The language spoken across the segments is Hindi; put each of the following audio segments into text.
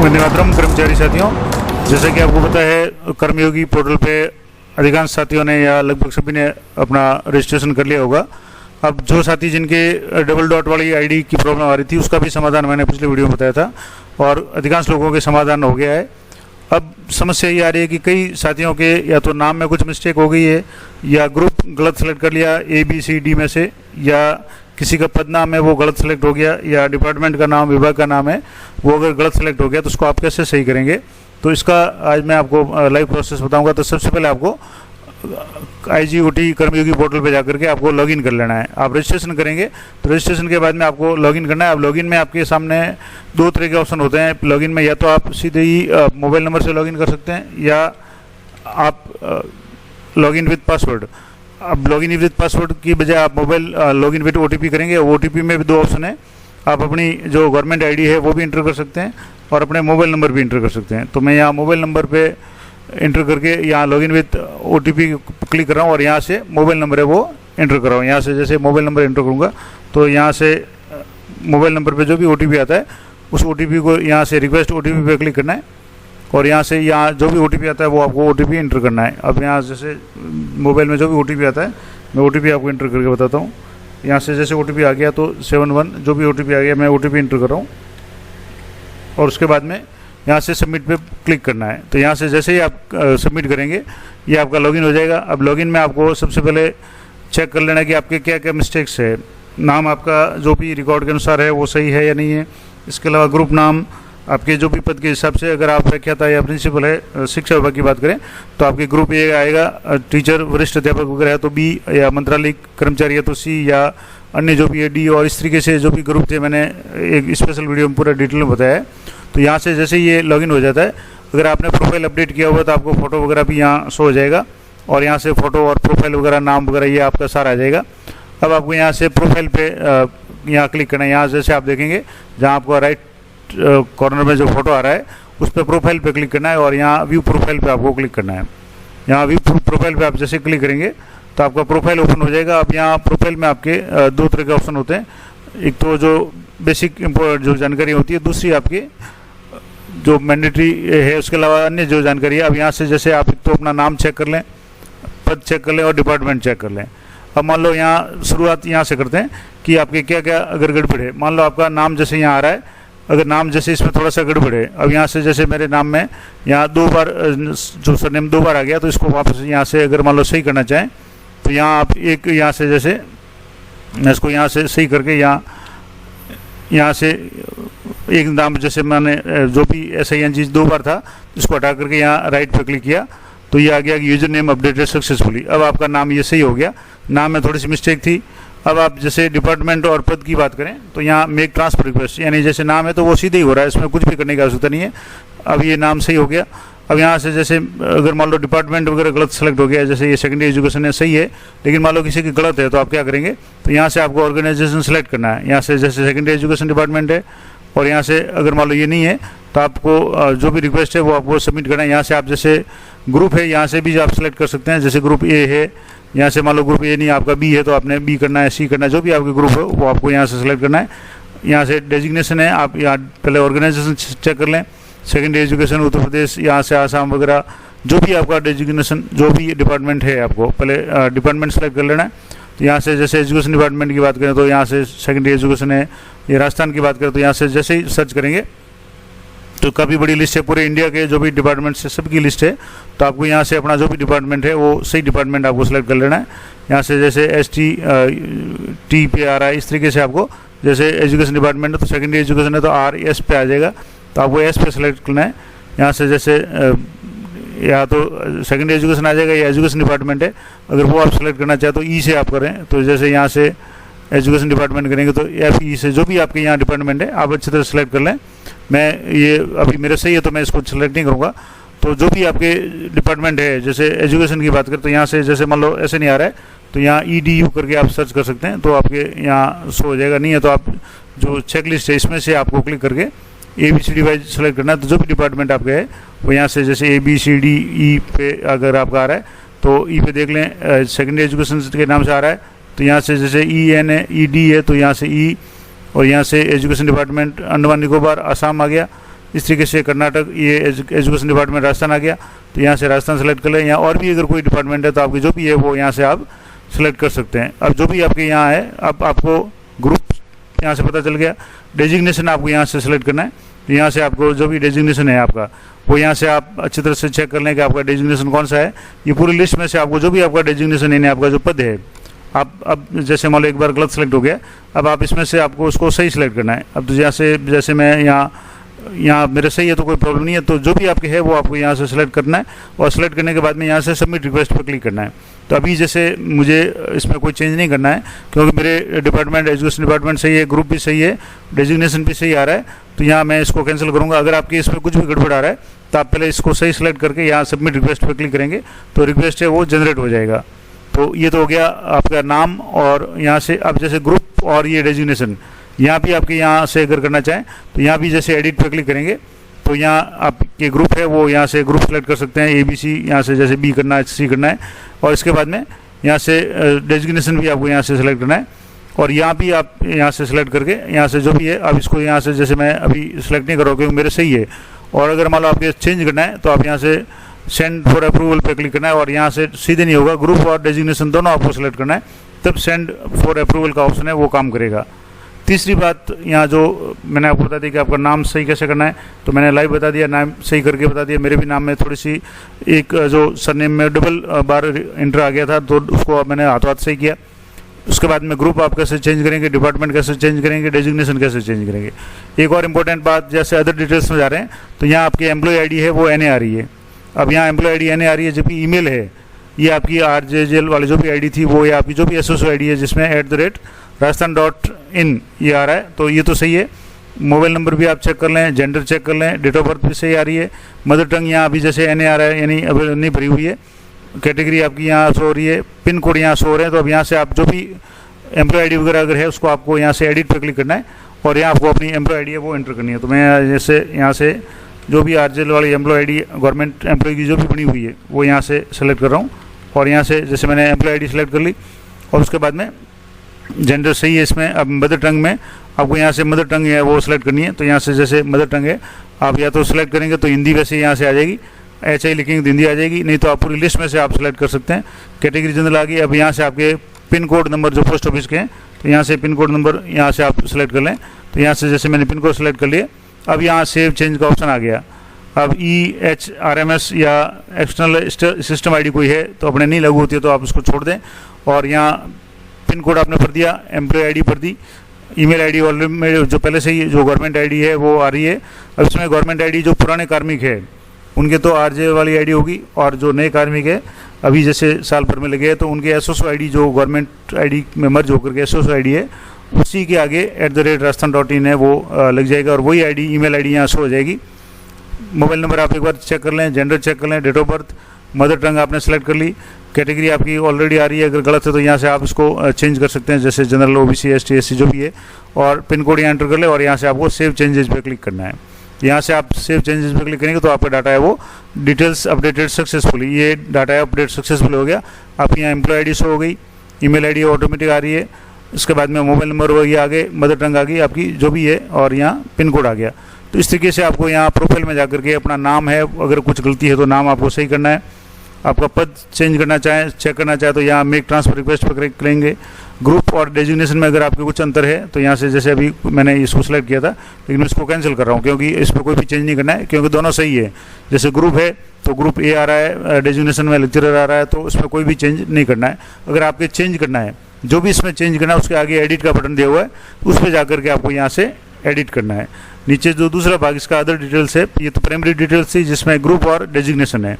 वंदे मातरम। कर्मचारी साथियों, जैसा कि आपको पता है, कर्मयोगी पोर्टल पे अधिकांश साथियों ने या लगभग सभी ने अपना रजिस्ट्रेशन कर लिया होगा। अब जो साथी जिनके डबल डॉट वाली आईडी की प्रॉब्लम आ रही थी, उसका भी समाधान मैंने पिछले वीडियो में बताया था और अधिकांश लोगों के समाधान हो गया है। अब समस्या ये आ रही है कि कई साथियों के या तो नाम में कुछ मिस्टेक हो गई है, या ग्रुप गलत सेलेक्ट कर लिया ABCD में से, या किसी का पद नाम है वो गलत सेलेक्ट हो गया, या डिपार्टमेंट का नाम, विभाग का नाम है वो अगर गलत सेलेक्ट हो गया, तो उसको आप कैसे सही करेंगे। तो इसका आज मैं आपको लाइव प्रोसेस बताऊंगा। तो सबसे पहले आपको IGOT कर्मयोगी पोर्टल पे जाकर के आपको लॉगिन कर लेना है। आप रजिस्ट्रेशन करेंगे तो रजिस्ट्रेशन के बाद में आपको लॉगिन करना है। अब लॉगिन में आपके सामने दो तरह के ऑप्शन होते हैं लॉगिन में। या तो आप सीधे ही मोबाइल नंबर से लॉगिन कर सकते हैं, या आप लॉगिन विद पासवर्ड। अब लॉगिन विद पासवर्ड की बजाय आप मोबाइल लॉगिन विद OTP करेंगे। OTP में भी दो ऑप्शन है, आप अपनी जो गवर्नमेंट आईडी है वो भी इंटर कर सकते हैं और अपने मोबाइल नंबर भी इंटर कर सकते हैं। तो मैं यहाँ मोबाइल नंबर पे इंटर करके यहाँ लॉगिन विद OTP क्लिक कर रहा हूँ और यहाँ से मोबाइल नंबर है वो इंटर कर रहा हूँ। यहाँ से जैसे मोबाइल नंबर इंटर करूँगा तो यहाँ से मोबाइल नंबर पे जो भी OTP आता है उस OTP को यहाँ से रिक्वेस्ट OTP पे क्लिक करना है और यहाँ से यहाँ जो भी OTP आता है वो आपको OTP इंटर करना है। अब यहाँ जैसे मोबाइल में जो भी OTP आता है मैं OTP आपको इंटर करके बताता हूँ। यहाँ से जैसे OTP आ गया तो 71 जो भी OTP आ गया मैं OTP इंटर कर रहा हूँ और उसके बाद में यहाँ से सबमिट पे क्लिक करना है। तो यहाँ से जैसे ही आप सबमिट करेंगे ये आपका लॉगिन हो जाएगा। अब लॉगिन में आपको सबसे पहले चेक कर लेना कि आपके क्या क्या मिस्टेक्स है। नाम आपका जो भी रिकॉर्ड के अनुसार है वो सही है या नहीं है। इसके अलावा ग्रुप नाम आपके जो भी पद के हिसाब से, अगर आप व्याख्याता या प्रिंसिपल है, शिक्षा विभाग की बात करें तो आपके ग्रुप A आएगा, टीचर वरिष्ठ अध्यापक वगैरह है तो B, या मंत्रालय कर्मचारी है तो C, या अन्य जो भी है D। और इस तरीके से जो भी ग्रुप थे मैंने एक स्पेशल वीडियो में पूरा डिटेल में बताया है। तो यहाँ से जैसे ये लॉगिन हो जाता है, अगर आपने प्रोफाइल अपडेट किया हुआ तो आपको फ़ोटो वगैरह भी यहाँ शो हो जाएगा और यहाँ से फ़ोटो और प्रोफाइल वगैरह नाम वगैरह ये आपका सारा आ जाएगा। अब आपको यहाँ से प्रोफाइल पे यहाँ क्लिक करना है। यहाँ जैसे आप देखेंगे जहाँ आपको राइट कॉर्नर में जो फोटो आ रहा है उस पर प्रोफाइल पे क्लिक करना है और यहाँ व्यू प्रोफाइल पे आपको क्लिक करना है। यहाँ व्यू प्रोफाइल पे आप जैसे क्लिक करेंगे तो आपका प्रोफाइल ओपन हो जाएगा। अब यहाँ प्रोफाइल में आपके दो तरह के ऑप्शन होते हैं, एक तो जो बेसिक जो जानकारी होती है, दूसरी आपकी जो मैंडेटरी है, उसके अलावा अन्य जो जानकारी है। अब यहाँ से जैसे आप तो अपना नाम चेक कर लें, पद चेक कर लें और डिपार्टमेंट चेक कर लें। अब मान लो यहाँ शुरुआत यहाँ से करते हैं कि आपके क्या क्या अगर गड़बड़ है। मान लो आपका नाम जैसे यहाँ आ रहा है, अगर नाम जैसे इसमें थोड़ा सा गड़बड़ है, अब यहाँ से जैसे मेरे नाम में यहाँ 2 बार जो सरनेम 2 बार आ गया तो इसको वापस यहाँ से अगर मान लो सही करना चाहें तो यहाँ आप एक यहाँ से जैसे इसको यहाँ से सही करके यहाँ से एक नाम जैसे मैंने जो भी SING 2 बार था इसको हटा करके यहाँ राइट पे क्लिक किया तो ये आ गया कि यूजर नेम अपडेटेड सक्सेसफुली। अब आपका नाम ये सही हो गया। नाम में थोड़ी सी मिस्टेक थी। अब आप जैसे डिपार्टमेंट और पद की बात करें तो यहाँ मेक ट्रांसफर रिक्वेस्ट, यानी जैसे नाम है तो वो सीधे ही हो रहा है, इसमें कुछ भी करने की आवश्यकता नहीं है। अब ये नाम सही हो गया। अब यहाँ से जैसे अगर मान लो डिपार्टमेंट वगैरह गलत सेलेक्ट हो गया, जैसे ये सेकेंडरी एजुकेशन है सही है लेकिन मान लो किसी की गलत है, तो आप क्या करेंगे, तो यहाँ से आपको ऑर्गेनाइजेशन सेलेक्ट करना है। यहाँ से जैसे सेकेंडरी एजुकेशन डिपार्टमेंट है और यहाँ से अगर मान लो ये नहीं है तो आपको जो भी रिक्वेस्ट है वो आपको सबमिट करना है। यहाँ से आप जैसे ग्रुप है यहाँ से भी आप सेलेक्ट कर सकते हैं, जैसे ग्रुप A है, यहाँ से मान लो ग्रुप A नहीं आपका B है तो आपने B करना है, C करना है, जो भी आपके ग्रुप है वो आपको यहाँ से सेलेक्ट करना है। यहाँ से डेजिग्नेशन है, आप यहाँ पहले ऑर्गेनाइजेशन चेक कर लें, सेकेंडरी एजुकेशन उत्तर प्रदेश, यहाँ से आसाम वगैरह जो भी आपका डेजिग्नेशन जो भी डिपार्टमेंट है आपको पहले डिपार्टमेंट सेलेक्ट कर लेना है। तो यहाँ से जैसे एजुकेशन डिपार्टमेंट की बात करें तो यहाँ से सेकेंडरी एजुकेशन है। ये राजस्थान की बात करें तो यहाँ से जैसे ही सर्च करेंगे तो काफ़ी बड़ी लिस्ट है, पूरे इंडिया के जो भी डिपार्टमेंट है सबकी लिस्ट है। तो आपको यहाँ से अपना जो भी डिपार्टमेंट है वो सही डिपार्टमेंट आपको सेलेक्ट कर लेना है। यहाँ से जैसे ST पे आ रहा है, इस तरीके से आपको जैसे एजुकेशन डिपार्टमेंट है तो सेकेंडरी एजुकेशन है तो RS पे आ जाएगा, तो आपको S पे सेलेक्ट करना है। यहाँ से जैसे या तो सेकेंडरी एजुकेशन आ जाएगा या एजुकेशन डिपार्टमेंट है, अगर वो आप सेलेक्ट करना चाहें तो E से आप करें। तो जैसे यहाँ से एजुकेशन डिपार्टमेंट करेंगे तो FE से जो भी आपके यहाँ डिपार्टमेंट है आप अच्छी तरह सेलेक्ट कर लें। मैं ये अभी मेरे सही है तो मैं इसको सेलेक्ट नहीं करूँगा। तो जो भी आपके डिपार्टमेंट है, जैसे एजुकेशन की बात करें तो यहाँ से जैसे मान लो ऐसे नहीं आ रहा है तो यहाँ EDU करके आप सर्च कर सकते हैं तो आपके यहाँ शो हो जाएगा। नहीं है तो आप जो चेक लिस्ट है इसमें से आपको क्लिक करके ABCD वाइज सेलेक्ट करना है। तो जो भी डिपार्टमेंट आपका है वो यहाँ से जैसे ABCD E पे अगर आपका आ रहा है तो E पे देख लें, सेकेंडरी एजुकेशन के नाम से आ रहा है तो यहाँ से जैसे EN है, ED है तो यहाँ से E, और यहाँ से एजुकेशन डिपार्टमेंट अंडमान निकोबार आसाम आ गया। इस तरीके से कर्नाटक, ये एजुकेशन डिपार्टमेंट राजस्थान आ गया, तो यहाँ से राजस्थान सेलेक्ट कर लें। यहाँ और भी अगर कोई डिपार्टमेंट है तो आपकी जो भी है वो यहाँ से आप सेलेक्ट कर सकते हैं। अब जो भी आपके यहाँ है, अब आपको ग्रुप यहाँ से पता चल गया। डेजिग्नेशन आपको यहाँ से सेलेक्ट करना है, तो यहाँ से आपको जो भी डेजिग्नेशन है आपका वो यहाँ से आप अच्छी तरह से चेक कर लें कि आपका डेजिग्नेशन कौन सा है। ये पूरी लिस्ट में से आपको जो भी आपका डेजिग्नेशन यानी आपका जो पद है, आप अब जैसे मान लो एक बार गलत सेलेक्ट हो गया, अब आप इसमें से आपको उसको सही सेलेक्ट करना है। अब तो यहाँ से जैसे मैं यहाँ मेरे सही है तो कोई प्रॉब्लम नहीं है, तो जो भी आपके है वो आपको यहाँ से सेलेक्ट करना है, और सेलेक्ट करने के बाद में यहाँ से सबमिट रिक्वेस्ट पर क्लिक करना है। तो अभी जैसे मुझे इसमें कोई चेंज नहीं करना है, क्योंकि मेरे डिपार्टमेंट एजुकेशन डिपार्टमेंट सही है, ग्रुप भी सही है, डेजिग्नेशन भी सही आ रहा है, तो यहाँ मैं इसको कैंसिल करूँगा। अगर आपके इसमें कुछ भी गड़बड़ आ रहा है तो आप पहले इसको सही सेलेक्ट करके यहाँ सबमिट रिक्वेस्ट पर क्लिक करेंगे, तो रिक्वेस्ट है वो जनरेट हो जाएगा। तो ये तो हो गया आपका नाम, और यहाँ से अब जैसे ग्रुप और ये डेजिग्नेशन यहाँ भी आपके यहाँ से अगर करना चाहें तो यहाँ भी जैसे एडिट पर क्लिक करेंगे तो यहाँ आपके ग्रुप है वो यहाँ से ग्रुप सेलेक्ट कर सकते हैं, ABC यहाँ से जैसे B करना है, C करना है, और इसके बाद में यहाँ से डेजिग्नेशन भी आपको यहाँ से सेलेक्ट करना है, और यहाँ भी आप यहाँ से सेलेक्ट करके यहाँ से जो भी है आप इसको यहाँ से जैसे मैं अभी सेलेक्ट नहीं कर रहा हूँ क्योंकि मेरे सही है, और अगर मान लो आपके चेंज करना है तो आप यहाँ से सेंड फॉर अप्रूवल पे क्लिक करना है, और यहाँ से सीधे नहीं होगा, ग्रुप और डेजिग्नेशन दोनों आपको सेलेक्ट करना है, तब सेंड फॉर अप्रूवल का ऑप्शन है वो काम करेगा। तीसरी बात यहाँ जो मैंने आपको बता दी कि आपका नाम सही कैसे करना है, तो मैंने लाइव बता दिया, नाम सही करके बता दिया। मेरे भी नाम में थोड़ी सी एक जो सरनेम में डबल बार इंटर आ गया था, तो उसको मैंने हाथों हाथ सही किया। उसके बाद में ग्रुप आप कैसे चेंज करेंगे, डिपार्टमेंट कैसे चेंज करेंगे, डेजिग्नेशन कैसे चेंज करेंगे। एक और इम्पोर्टेंट बात, जैसे अदर डिटेल्स में जा रहे हैं तो यहाँ आपकी एम्प्लॉय आईडी है वो NA आ रही है। अब यहाँ एम्प्लॉय आईडी NA आ रही है, जबकि ईमेल है ये आपकी RJJL वाली जो भी आईडी थी वो, ये आपकी जो भी SSO आईडी है जिसमें @rajasthan.in ये आ रहा है, तो ये तो सही है। मोबाइल नंबर भी आप चेक कर लें, जेंडर चेक कर लें, डेट ऑफ बर्थ भी सही आ रही है। मदर टंग यहाँ अभी जैसे NA आ रहा है, यानी अभी नहीं भरी हुई है। कैटेगरी आपकी यहाँ शो हो रही है, पिन कोड यहाँ शो हो रहे हैं। तो अब यहाँ से आप जो भी एम्प्लॉय आईडी वगैरह अगर है उसको आपको यहाँ से एडिट पर क्लिक करना है, और यहाँ आपको अपनी एम्प्लॉय आईडी है वो एंटर करनी है। तो मैं जैसे यहाँ से जो भी RJL वाली एम्प्लॉय आईडी गवर्नमेंट एम्प्लॉय की जो भी बनी हुई है वो यहाँ से सेलेक्ट कर रहा हूँ, और यहाँ से जैसे मैंने एम्प्लॉय आईडी सेलेक्ट कर ली, और उसके बाद में जेंडर सही है इसमें। अब मदर टंग में आपको यहाँ से मदर टंग है वो सेलेक्ट करनी है, तो यहाँ से जैसे मदर टंग है आप या तो सेलेक्ट करेंगे तो हिंदी वैसे यहाँ से आ जाएगी, HI लिखेंगे तो हिंदी आ जाएगी, नहीं तो आप पूरी लिस्ट में से आप सेलेक्ट कर सकते हैं। कैटेगरी जनरल आ गई। अब यहाँ से आपके पिन कोड नंबर जो पोस्ट ऑफिस के हैं, तो यहाँ से पिन कोड नंबर यहाँ से आप सेलेक्ट कर लें। तो यहाँ से जैसे मैंने पिन कोड सेलेक्ट कर लिए, अब यहाँ सेव चेंज का ऑप्शन आ गया। अब EHRMS या एक्सटर्नल सिस्टम आईडी कोई है तो अपने नहीं लागू होती है तो आप उसको छोड़ दें, और यहाँ पिन कोड आपने भर दिया, एम्प्लॉय आईडी भर दी, ईमेल आईडी ऑलरेडी जो पहले से ही जो गवर्नमेंट आईडी है वो आ रही है। अब इसमें गवर्नमेंट आईडी जो पुराने कार्मिक है उनके तो RJ वाली आईडी होगी, और जो नए कार्मिक है अभी जैसे साल भर में लगे हैं तो उनके SSO आईडी जो गवर्नमेंट आईडी में मर्ज होकर के SSO आईडी है उसी के आगे @rajasthan.in है वो लग जाएगा, और वही आईडी ईमेल आईडी यहाँ शो हो जाएगी। मोबाइल नंबर आप एक बार चेक कर लें, जेंडर चेक कर लें, date of birth, mother tongue आपने सेलेक्ट कर ली, कैटेगरी आपकी ऑलरेडी आ रही है, अगर गलत है तो यहाँ से आप इसको चेंज कर सकते हैं, जैसे जनरल, OBC, ST, SC जो भी है, और पिन कोड यहाँ एंटर कर ले, और यहाँ से आपको सेव चेंजेस पे क्लिक करना है। यहाँ से आप सेव चेंजेस पे क्लिक करेंगे तो आपका डाटा है वो डिटेल्स अपडेटेड सक्सेसफुली, ये डाटा अपडेट सक्सेसफुल हो गया। आपकी यहाँ एम्प्लॉय आईडी शो हो गई, ईमेल आईडी ऑटोमेटिक आ रही है, इसके बाद में मोबाइल नंबर वो ये आ गए, मदर टंग आ गई आपकी जो भी है, और यहाँ पिन कोड आ गया। तो इस तरीके से आपको यहाँ प्रोफाइल में जाकर के अपना नाम है, अगर कुछ गलती है तो नाम आपको सही करना है। आपका पद चेंज करना चाहें, चेक करना चाहे तो यहाँ मेक ट्रांसफर रिक्वेस्ट पर क्लिक करेंगे। ग्रुप और डेजिग्नेशन में अगर आपके कुछ अंतर है तो यहाँ से जैसे अभी मैंने इसको सेलेक्ट किया था, लेकिन मैं इसको कैंसिल कर रहा हूँ क्योंकि इस पर कोई भी चेंज नहीं करना है, क्योंकि दोनों सही है। जैसे ग्रुप है तो ग्रुप A आ रहा है, डेजिग्नेशन में लेक्चरर आ रहा है, तो इसमें कोई भी चेंज नहीं करना है। अगर आपके चेंज करना है, जो भी इसमें चेंज करना है उसके आगे एडिट का बटन दिया हुआ है, उस पर जाकर के आपको यहाँ से एडिट करना है। नीचे जो दूसरा भाग इसका अदर डिटेल्स है, ये तो प्राइमरी डिटेल्स थी जिसमें ग्रुप और डेजिग्नेशन है।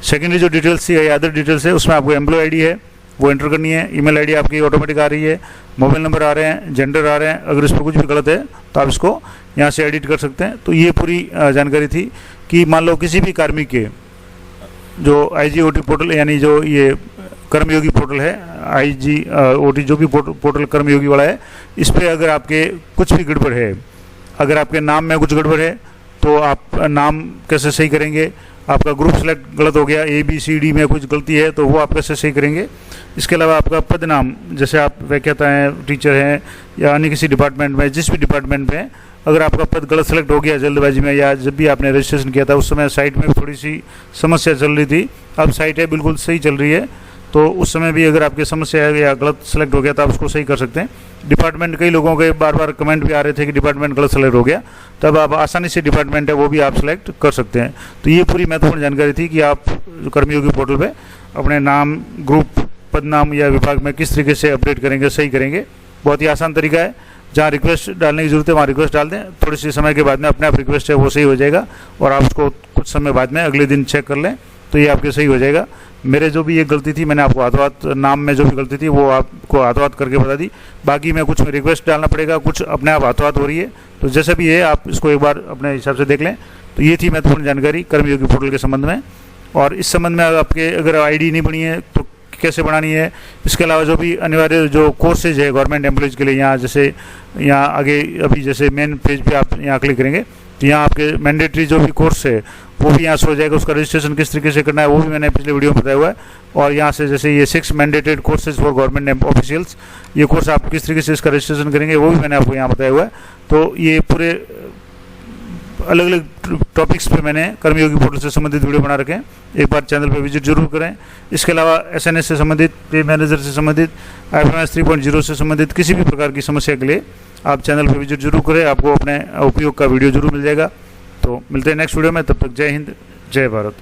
सेकेंडरी जो डिटेल्स थी अदर डिटेल्स है, उसमें आपको एम्प्लॉय आईडी है वो एंटर करनी है, ईमेल आईडी आपकी ऑटोमेटिक आ रही है, मोबाइल नंबर आ रहे हैं, जेंडर आ रहे हैं। अगर इस पर कुछ भी गलत है तो आप इसको यहाँ से एडिट कर सकते हैं। तो ये पूरी जानकारी थी कि मान लो किसी भी कार्मिक के जो IGOT पोर्टल, यानी जो ये कर्मयोगी पोर्टल है, IGOT जो भी पोर्टल कर्मयोगी वाला है, इस पर अगर आपके कुछ भी गड़बड़ है, अगर आपके नाम में कुछ गड़बड़ है तो आप नाम कैसे सही करेंगे, आपका ग्रुप सेलेक्ट गलत हो गया, ABCD में कुछ गलती है तो वो आप कैसे सही करेंगे, इसके अलावा आपका पद नाम, जैसे आप व्याख्याता हैं, टीचर हैं या अन्य किसी डिपार्टमेंट में, जिस भी डिपार्टमेंट में अगर आपका पद गलत सेलेक्ट हो गया जल्दबाजी में, या जब भी आपने रजिस्ट्रेशन किया था उस समय साइट में थोड़ी सी समस्या चल रही थी, अब साइट है बिल्कुल सही चल रही है, तो उस समय भी अगर आपकी समस्या है या गलत सेलेक्ट हो गया तो आप उसको सही कर सकते हैं। डिपार्टमेंट, कई लोगों के बार बार कमेंट भी आ रहे थे कि डिपार्टमेंट गलत सेलेक्ट हो गया, तब आप आसानी से डिपार्टमेंट है वो भी आप सेलेक्ट कर सकते हैं। तो ये पूरी महत्वपूर्ण जानकारी थी कि आप कर्मयोगी पोर्टल पे अपने नाम, ग्रुप, पदनाम या विभाग में किस तरीके से अपडेट करेंगे, सही करेंगे। बहुत ही आसान तरीका है, जहाँ रिक्वेस्ट डालने की जरूरत है वहाँ रिक्वेस्ट डाल दें, थोड़ी सी समय के बाद में अपने आप रिक्वेस्ट है वो सही हो जाएगा, और आप उसको कुछ समय बाद में अगले दिन चेक कर लें तो ये आपके सही हो जाएगा। मेरे जो भी ये गलती थी, मैंने आपको हाथों हाथ नाम में जो भी गलती थी वो आपको हाथों हाथ करके बता दी, बाकी में कुछ में रिक्वेस्ट डालना पड़ेगा, कुछ अपने आप हाथों हाथ हो रही है, तो जैसे भी है आप इसको एक बार अपने हिसाब से देख लें। तो ये थी महत्वपूर्ण जानकारी कर्मयोगी पोर्टल के संबंध में। और इस संबंध में आपके अगर आईडी नहीं बनी है तो कैसे बनानी है, इसके अलावा जो भी अनिवार्य जो कोर्सेज है गवर्नमेंट एम्प्लॉयज़ के लिए, यहाँ जैसे यहाँ आगे अभी जैसे मेन पेज पे आप यहाँ क्लिक करेंगे तो यहाँ आपके मैंडेटरी जो भी कोर्स है वो भी यहाँ से हो जाएगा, उसका रजिस्ट्रेशन किस तरीके से करना है वो भी मैंने पिछले वीडियो में बताया हुआ है। और यहाँ से जैसे ये 6 mandated courses for government officials, ये कोर्स आप किस तरीके से इसका रजिस्ट्रेशन करेंगे वो भी मैंने आपको यहाँ बताया हुआ है। तो ये पूरे अलग अलग टॉपिक्स पे मैंने कर्मयोगी पोर्टल से संबंधित वीडियो बना रखे हैं, एक बार चैनल पे विजिट जरूर करें। इसके अलावा एसएनएस से संबंधित, पे मैनेजर से संबंधित, IFMS 3.0 से संबंधित किसी भी प्रकार की समस्या के लिए आप चैनल पे विजिट जरूर करें, आपको अपने उपयोग का वीडियो जरूर मिल जाएगा। तो मिलते हैं नेक्स्ट वीडियो में, तब तक जय हिंद, जय भारत।